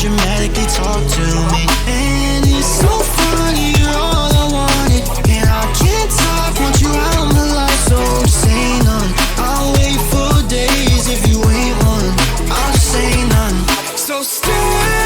dramatically talk to me. And it's so funny, you're all I wanted, and I can't talk, want you out of my life, so say none. I'll wait for days if you ain't one, I'll just say none. So stay